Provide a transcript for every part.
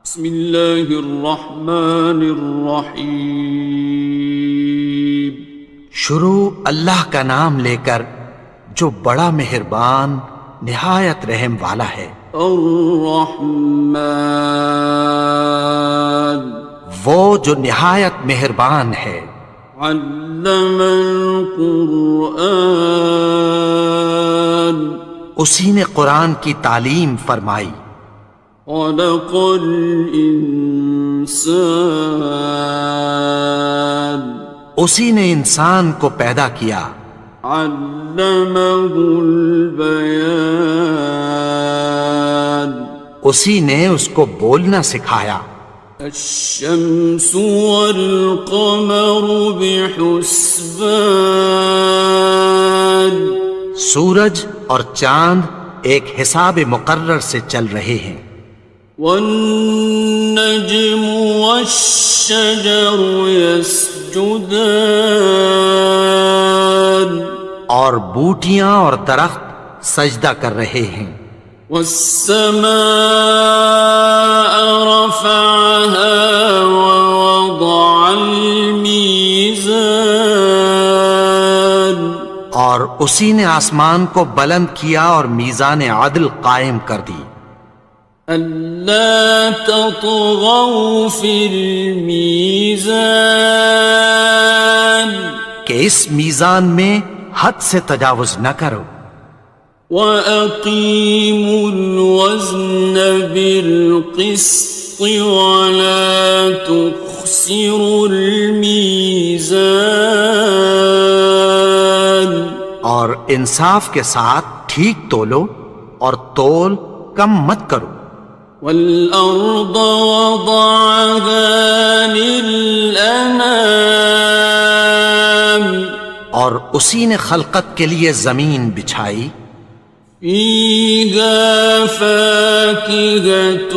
بسم اللہ الرحمن الرحیم۔ شروع اللہ کا نام لے کر جو بڑا مہربان نہایت رحم والا ہے۔ الرحمن، وہ جو نہایت مہربان ہے۔ علم القرآن، اسی نے قرآن کی تعلیم فرمائی۔ خلق الانسان، اسی نے انسان کو پیدا کیا۔ علمہ البیان، اسی نے اس کو بولنا سکھایا۔ الشمس والقمر بحسبان، سورج اور چاند ایک حساب مقرر سے چل رہے ہیں۔ والنجم والشجر يسجدان، اور بوٹیاں اور درخت سجدہ کر رہے ہیں۔ والسماء رفعها ووضع الميزان، اور اسی نے آسمان کو بلند کیا اور میزان عدل قائم کر دی۔ ألا تطغوا في الميزان، کہ اس میزان میں حد سے تجاوز نہ کرو۔ وَأَقِيمُوا الْوَزْنَ بِالْقِسْطِ وَلَا تُخْسِرُوا الْمِيزَانَ، اور انصاف کے ساتھ ٹھیک تولو اور تول کم مت کرو۔ وَالْأَرْضَ وَضَعَهَا لِلْأَنَامِ، اور اسی نے خلقت کے لیے زمین بچھائی۔ فِيهَا فَاكِهَةٌ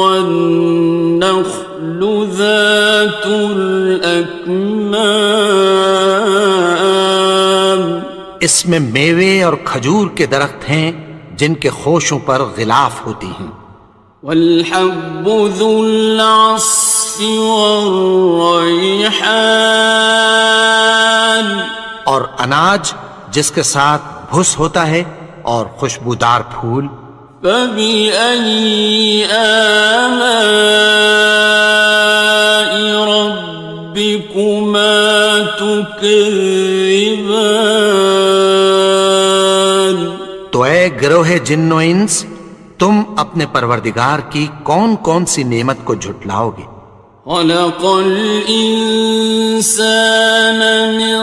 وَالنَّخْلُ ذَاتُ الْأَكْمَامِ، اس میں میوے اور کھجور کے درخت ہیں جن کے خوشوں پر غلاف ہوتی ہیں۔ وَالْحَبُّ ذُو الْعَصْفِ وَالرَّيْحَانِ، اور اناج جس کے ساتھ بھس ہوتا ہے اور خوشبودار پھول۔ فَبِأَيِّ آلَاءِ رَبِّكُمَا تُكَذِّبَانِ، تو اے گروہ جن و انس، تم اپنے پروردگار کی کون کون سی نعمت کو جھٹلاؤ گے؟ خَلَقَ الْإِنسَانَ مِنْ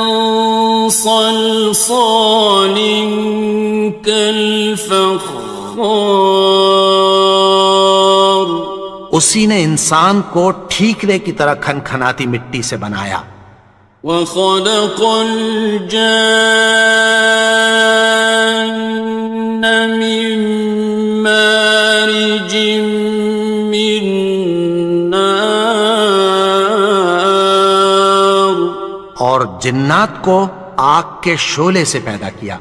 صَلْصَالٍ كَالْفَخَّارِ، اسی نے انسان کو ٹھیکرے کی طرح کھنکھناتی مٹی سے بنایا۔ وَخَلَقَ الْجَانَّ مِن مَّارِجٍ مِّن نَّارٍ، اور جنات کو آگ کے شعلے سے پیدا کیا۔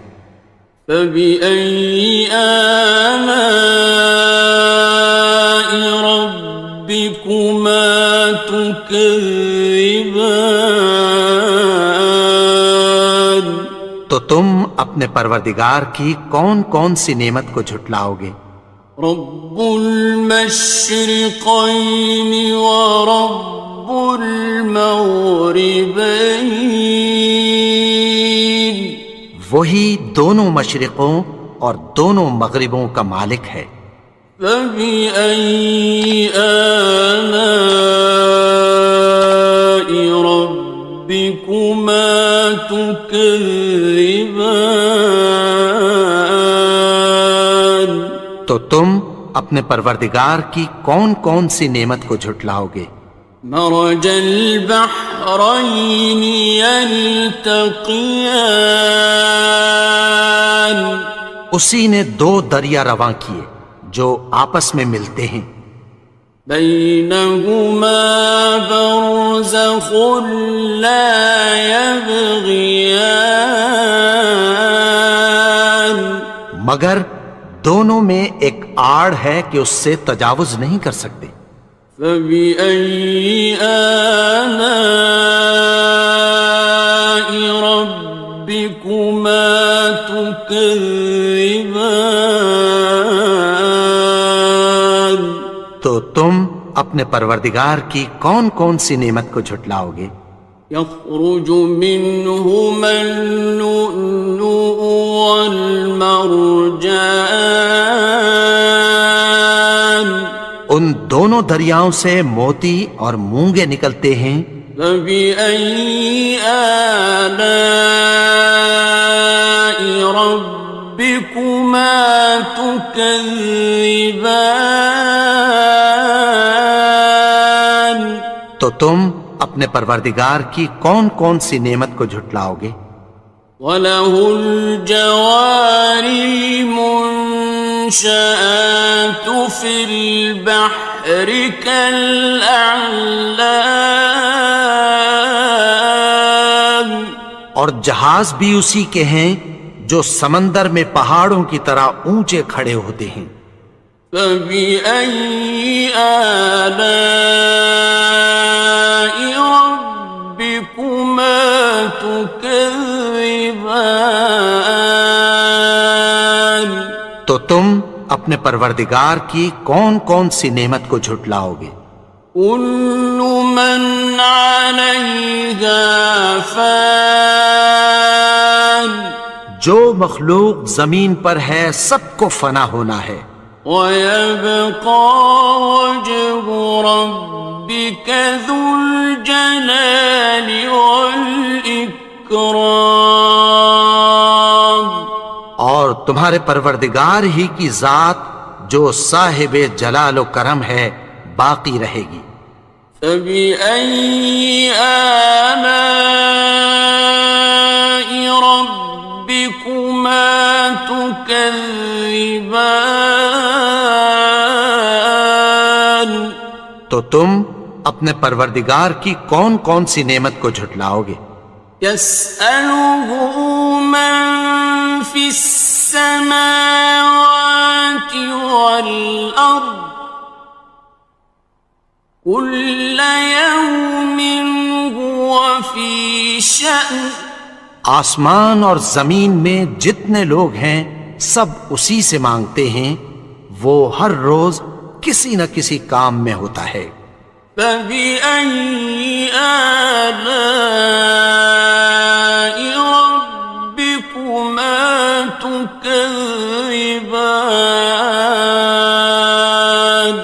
فَبِأَيِّ آلَاءِ رَبِّكُمَا تُكَذِّبَانِ، تو تم اپنے پروردگار کی کون کون سی نعمت کو جھٹلاؤ گے؟ رب المشرقین ورب المغربین، وہی دونوں مشرقوں اور دونوں مغربوں کا مالک ہے۔ فَبِأَيِّ آلَاءِ رَبِّكُمَا تُكَذِّبَانِ، تو تم اپنے پروردگار کی کون کون سی نعمت کو جھٹلاؤ گے؟ مرج البحرین یلتقیان، اسی نے دو دریا رواں کیے جو آپس میں ملتے ہیں۔ بینہما برزخ لا یبغیان، مگر دونوں میں ایک آڑ ہے کہ اس سے تجاوز نہیں کر سکتے۔ فبأي آلاء ربكما تكذبان؟ تو تم اپنے پروردگار کی کون کون سی نعمت کو جھٹلاؤ گے؟ يخرج منهما اللؤلؤ والمرجان، ان دونوں دریاؤں سے موتی اور مونگے نکلتے ہیں۔ فبأي آلاء ربكما تكذبان؟ تو تم اپنے پروردگار کی کون کون سی نعمت کو جھٹلاؤ گے؟ وَلَهُ الْجَوَارِ الْمُنشَآتُ فِي الْبَحْرِ كَالْأَعْلَامِ، اور جہاز بھی اسی کے ہیں جو سمندر میں پہاڑوں کی طرح اونچے کھڑے ہوتے ہیں۔ فَبِأَيِّ آلَاءِ رَبِّكُمَا تُكَذِّبَانِ؟ تو تم اپنے پروردگار کی کون کون سی نعمت کو جھٹلاؤ گے؟ كُلُّ مَنْ عَلَيْهَا فَانٍ، جو مخلوق زمین پر ہے سب کو فنا ہونا ہے۔ وَيَبْقَى وَجْهُ رَبِّكَ ذُو الْجَلَالِ وَالْإِكْرَامِ، اور تمہارے پروردگار ہی کی ذات جو صاحب جلال و کرم ہے باقی رہے گی۔ فَبِأَيِّ آلَاءِ رَبِّكُمَا تُكَذِّبَانِ؟ تو تم اپنے پروردگار کی کون کون سی نعمت کو جھٹلاؤ گے؟ يَسْأَلُهُ مَن فِي السَّمَاوَاتِ وَالْأَرْضِ كُلَّ يَوْمٍ هُوَ فِي شَأْنٍ، آسمان اور زمین میں جتنے لوگ ہیں سب اسی سے مانگتے ہیں، وہ ہر روز کسی نہ کسی کام میں ہوتا ہے۔ فَبِأَيِّ آلَاءِ رَبِّكُمَا تُكَذِّبَانِ؟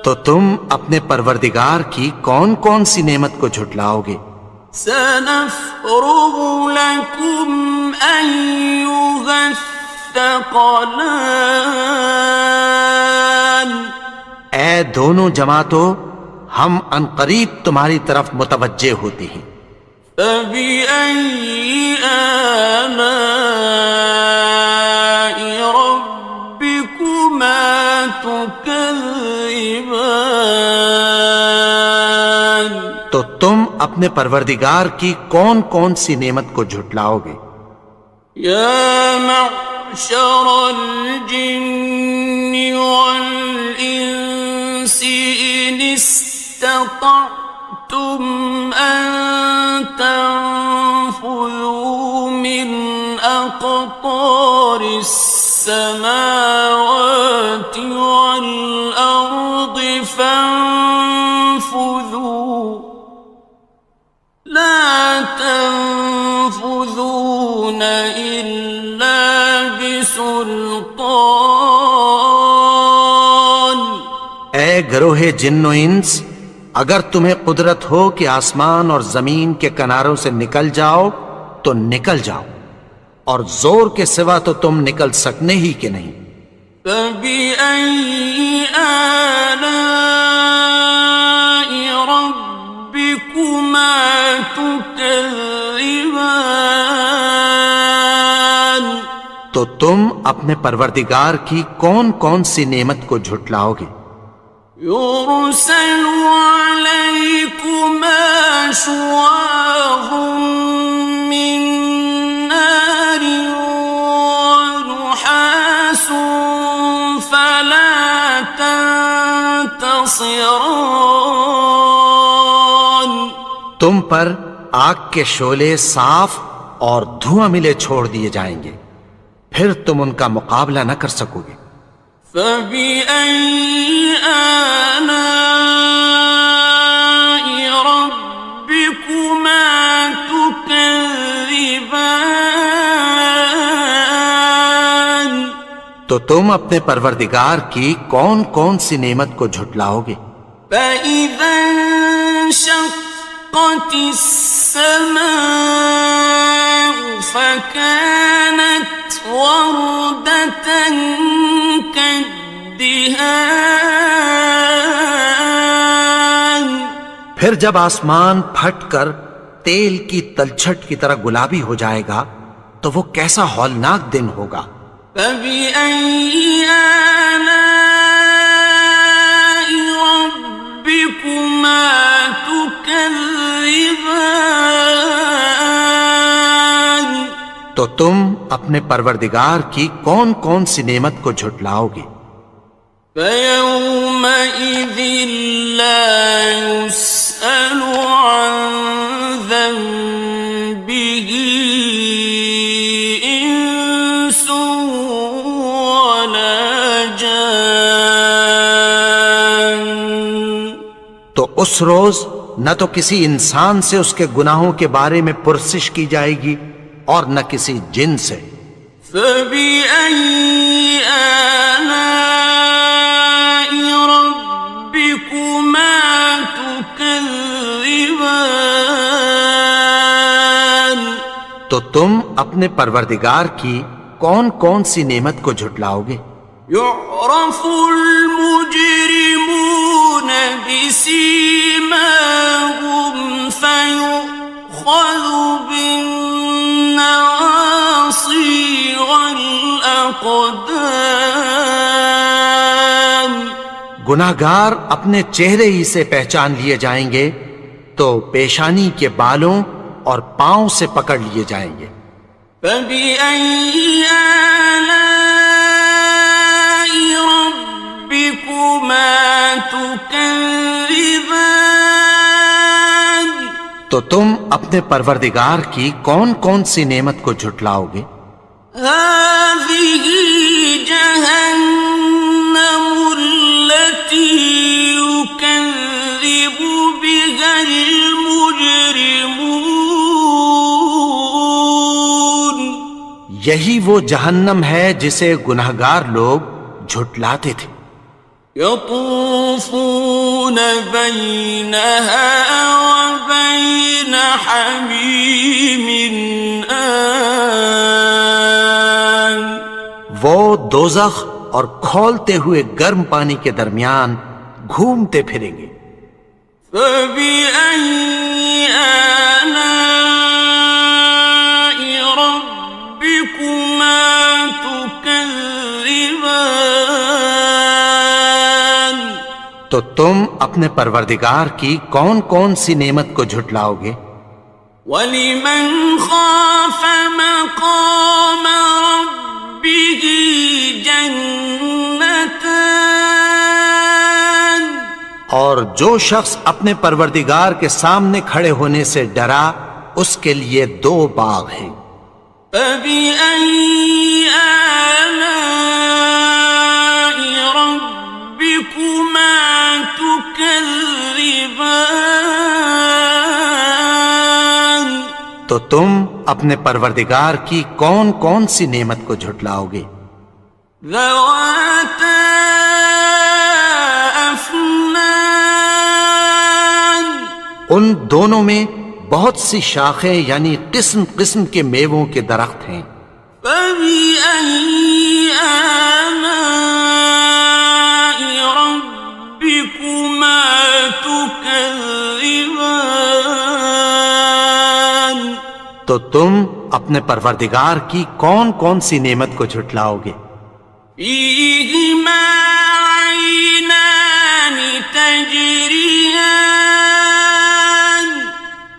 تو تم اپنے پروردگار کی کون کون سی نعمت کو جھٹلاؤ گے؟ سَنَفْرُغُ لَكُمْ أَيُّهَ الثَّقَلَانِ، اے دونوں جماعتوں، ہم عنقریب تمہاری طرف متوجہ ہوتے ہیں۔ فَبِأَيِّ آلَاءِ رَبِّكُمَا تُكَذِّبَانِ؟ تو تم اپنے پروردگار کی کون کون سی نعمت کو جھٹلاؤ گے؟ يَا مَعْشَرَ الْجِنِّ وَالْإِنسِ إِنِ اسْتَطَعْتُمْ أَن تَنفُذُوا مِنْ أَقْطَارِ السَّمَاوَاتِ وَالْأَرْضِ فَانفُذُوا لَا تَنفُذُونَ إِلَّا بِسُلْطَانٍ۔ اے گروہ جن و انس، اگر تمہیں قدرت ہو کہ آسمان اور زمین کے کناروں سے نکل جاؤ تو نکل جاؤ، اور زور کے سوا تو تم نکل سکنے ہی کہ نہیں۔ فَبِأَيِّ آلَاءِ رَبِّكُمَا تُكَذِّبَانِ؟ تو تم اپنے پروردگار کی کون کون سی نعمت کو جھٹلاؤ گے؟ يُرْسَلُ عَلَيْكُمَا شُوَاظٌ مِّن نَّارٍ وَنُحَاسٌ خاصران. تم پر آگ کے شعلے صاف اور دھواں ملے چھوڑ دیے جائیں گے، پھر تم ان کا مقابلہ نہ کر سکو گے۔ فبأي آلاء ربكما تكذبان. تو تم اپنے پروردگار کی کون کون سی نعمت کو جھٹلاؤ گے؟ فإذا انشقت السماء فكانت وردة كالدهان. پھر جب آسمان پھٹ کر تیل کی تلچھٹ کی طرح گلابی ہو جائے گا تو وہ کیسا ہولناک دن ہوگا۔ فبأي آلاء ربكما تكذبان. تو تم اپنے پروردگار کی کون کون سی نعمت کو جھٹلاؤ گے؟ فيومئذ لا يسأل عن ذنبه إنس ولا جان. تو اس روز نہ تو کسی انسان سے اس کے گناہوں کے بارے میں پرسش کی جائے گی اور نہ کسی جن سے۔ فبأي آلاء ربكما تكذبان. تو تم اپنے پروردگار کی کون کون سی نعمت کو جھٹلاؤ گے؟ يعرف المجرمون بسيماهم فيؤخذ بالنواصي والأقدام. گناہگار اپنے چہرے ہی سے پہچان لیے جائیں گے تو پیشانی کے بالوں اور پاؤں سے پکڑ لیے جائیں گے۔ فبأي آلاء ربكما تكذبان. تو تم اپنے پروردگار کی کون کون سی نعمت کو جھٹلاؤ گے؟ هذه جهنم التي يكذب بها المجرمون. یہی وہ جہنم ہے جسے گناہگار لوگ جھٹلاتے تھے۔ يطوفون بينها وبين حميم آن. وہ دوزخ اور کھولتے ہوئے گرم پانی کے درمیان گھومتے پھریں گے۔ فبأي آلاء ربكما تكذبان. تو تم اپنے پروردگار کی کون کون سی نعمت کو جھٹلاؤ گے؟ وَلِمَنْ خَافَ مَقَامَ رَبِّهِ جَنَّتَانِ. اور جو شخص اپنے پروردگار کے سامنے کھڑے ہونے سے ڈرا اس کے لیے دو باغ ہیں۔ فَبِأَيِّ آلَاءِ رَبِّكُمَا تُكَذِّبَانِ. تو تم اپنے پروردگار کی کون کون سی نعمت کو جھٹلاؤ گے؟ ذَوَاتَا أَفْنَانٍ. ان دونوں میں بہت سی شاخیں یعنی قسم قسم کے میووں کے درخت ہیں۔ فَبِأَيِّ آلَاءِ رَبِّكُمَا تُكَذِّبَانِ. تو تم اپنے پروردگار کی کون کون سی نعمت کو جھٹلاؤ گے؟ فِيهِمَا عَيْنَانِ تَجْرِيَانِ.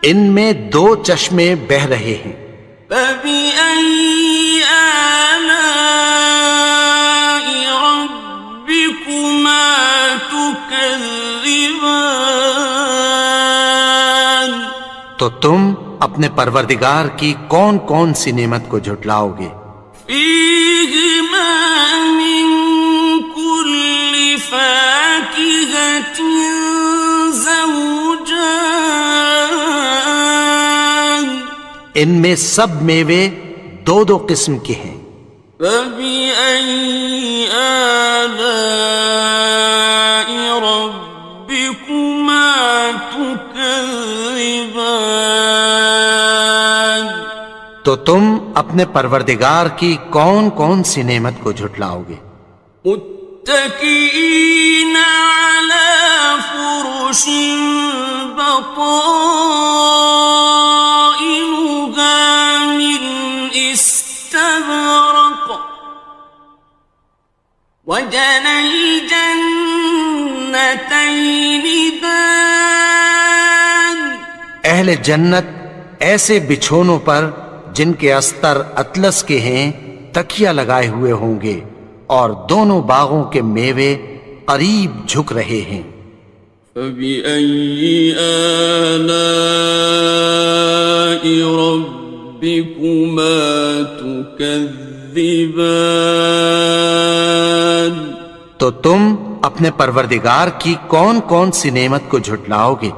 ان میں دو چشمے بہہ رہے ہیں۔ فَبِأَيِّ آلَاءِ رَبِّكُمَا تُكَذِّبَانِ. تكذبان تو تم اپنے پروردگار کی کون کون سی نعمت کو جھٹلاؤ گے؟ فيهما من كل فاكهة زوجان ان میں سب میوے دو دو قسم کے ہیں۔ فبأي آلاء ربكما تكذبان تو تم اپنے پروردگار کی کون کون سی نعمت کو جھٹلاؤ گے؟ متكئين على فرش بطائنها من استبرق وجنى الجنتين دان اہل جنت ایسے بچھونوں پر جن کے استر اطلس کے ہیں تکیہ لگائے ہوئے ہوں گے اور دونوں باغوں کے میوے قریب جھک رہے ہیں۔ فبأي آلاء ربكما تكذبان تو تم اپنے پروردگار کی کون کون سی نعمت کو جھٹلاؤ گے؟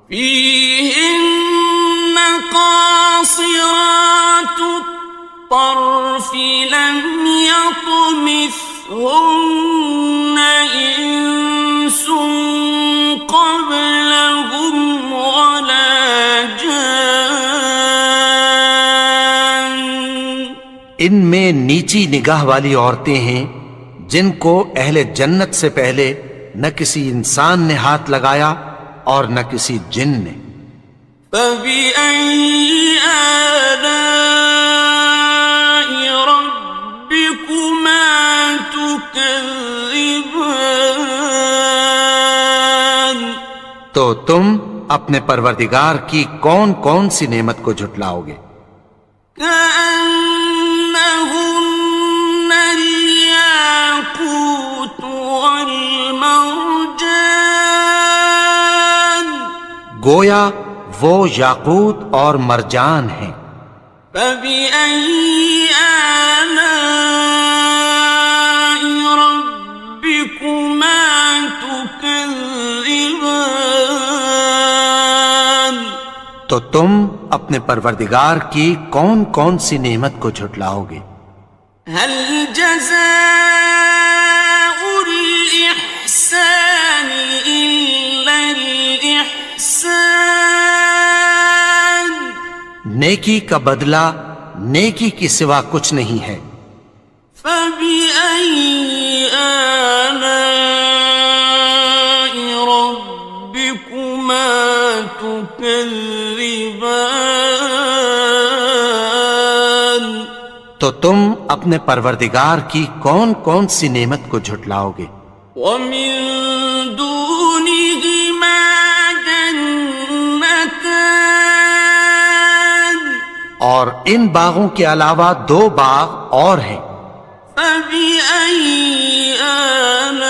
فيهن قاصرات الطرف لم يطمثهن إنس قبلهم ولا جان ان میں نیچی نگاہ والی عورتیں ہیں جن کو اہل جنت سے پہلے نہ کسی انسان نے ہاتھ لگایا اور نہ کسی جن نے۔ فبأي آلاء ربكما تكذبان تو تم اپنے پروردگار کی کون کون سی نعمت کو جھٹلاؤ گے؟ كأنهن الياقوت والمرجان گویا وہ یاقوت اور مرجان ہیں۔ فبأي آلاء ربكما تكذبان تو تم اپنے پروردگار کی کون کون سی نعمت کو جھٹلاؤ گے؟ هل جزاء الإحسان إلا الإحسان نیکی کا بدلہ نیکی کی سوا کچھ نہیں ہے۔ فبأي آلاء ربكما تكذبان تو تم اپنے پروردگار کی کون کون سی نعمت کو جھٹلاؤ گے؟ ومن دونهما جنتان اور ان باغوں کے علاوہ دو باغ اور ہیں۔ فبأي آلاء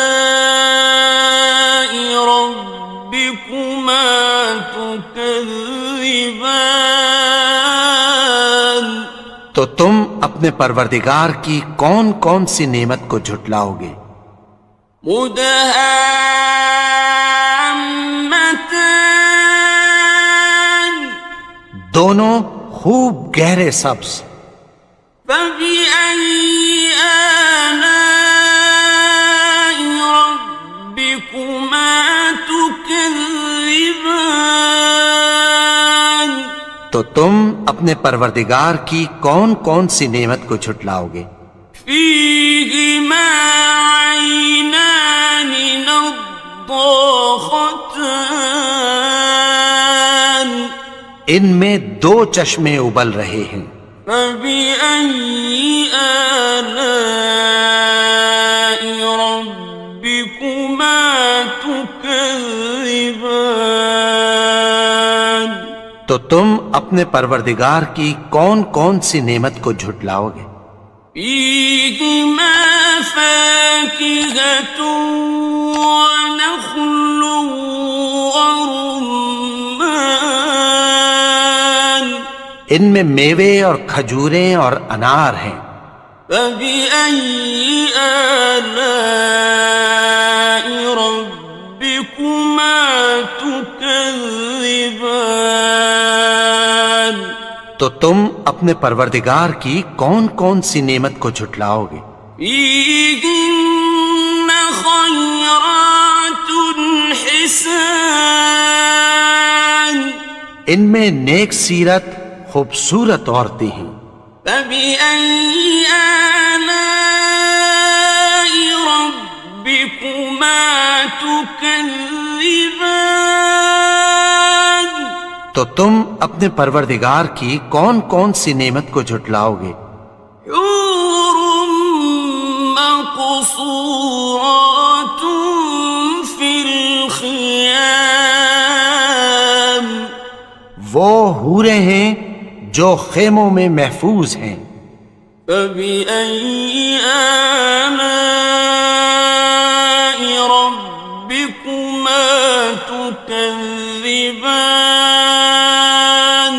ربكما تكذبان تو تم اپنے پروردگار کی کون کون سی نعمت کو جھٹلاؤ گے؟ مدهامتان دونوں خوب گہرے سبز۔ فبأي آلاء ربكما تكذبان تو تم اپنے پروردگار کی کون کون سی نعمت کو جھٹلاؤ گے؟ فيهما عينان نضاختان ان میں دو چشمے ابل رہے ہیں۔ فبأي آلاء ربكما تكذبان تو تم اپنے پروردگار کی کون کون سی نعمت کو جھٹلاؤ گے؟ فيهما فاكهة ونخل ورمان ان میں میوے اور کھجوریں اور انار ہیں. فبأي آلاء ربكما تكذبان تو تم اپنے پروردگار کی کون کون سی نعمت کو جھٹلاؤ گے؟ فيهن خيرات حسان ان میں نیک سیرت خوبصورت عورتیں ہیں. فبأي آلاء ربكما تكذبان تو تم اپنے پروردگار کی کون کون سی نعمت کو جھٹلاؤ گے؟ حور مقصورات في الخيام وہ حوریں ہیں جو خیموں میں محفوظ ہیں. فبأي آلاء ربكما تكذبان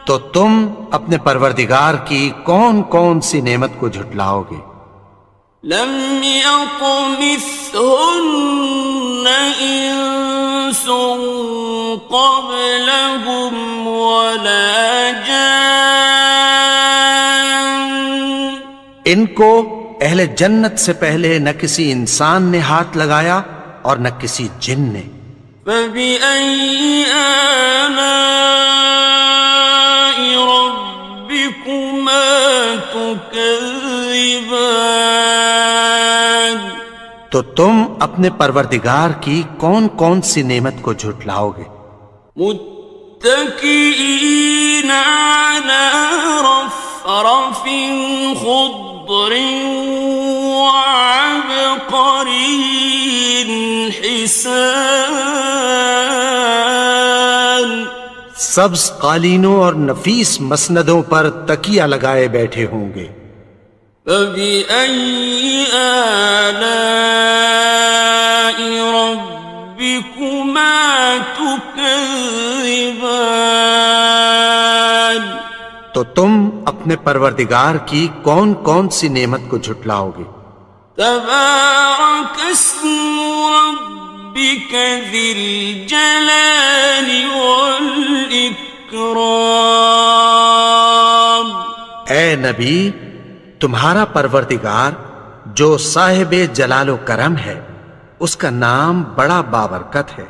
تو تم اپنے پروردگار کی کون کون سی نعمت کو جھٹلاؤ گے؟ لم يطمثهن إنس قبلهم ولا جان ان کو اہل جنت سے پہلے نہ کسی انسان نے ہاتھ لگایا اور نہ کسی جن نے. فبأي آلاء ربكما تكذبان تو تم اپنے پروردگار کی کون کون سی نعمت کو جھٹلاؤ گے؟ متكئين على رفرف خضر وعبقري حسان سبز قالینوں اور نفیس مسندوں پر تکیہ لگائے بیٹھے ہوں گے. فبأي آلاء ربكما تكذبان تو تم اپنے پروردگار کی کون کون سی نعمت کو جھٹلاؤ گے؟ تبارك اسم ربك ذي الجلال والإكرام اے نبی، تمہارا پروردگار جو صاحب جلال و کرم ہے، اس کا نام بڑا بابرکت ہے.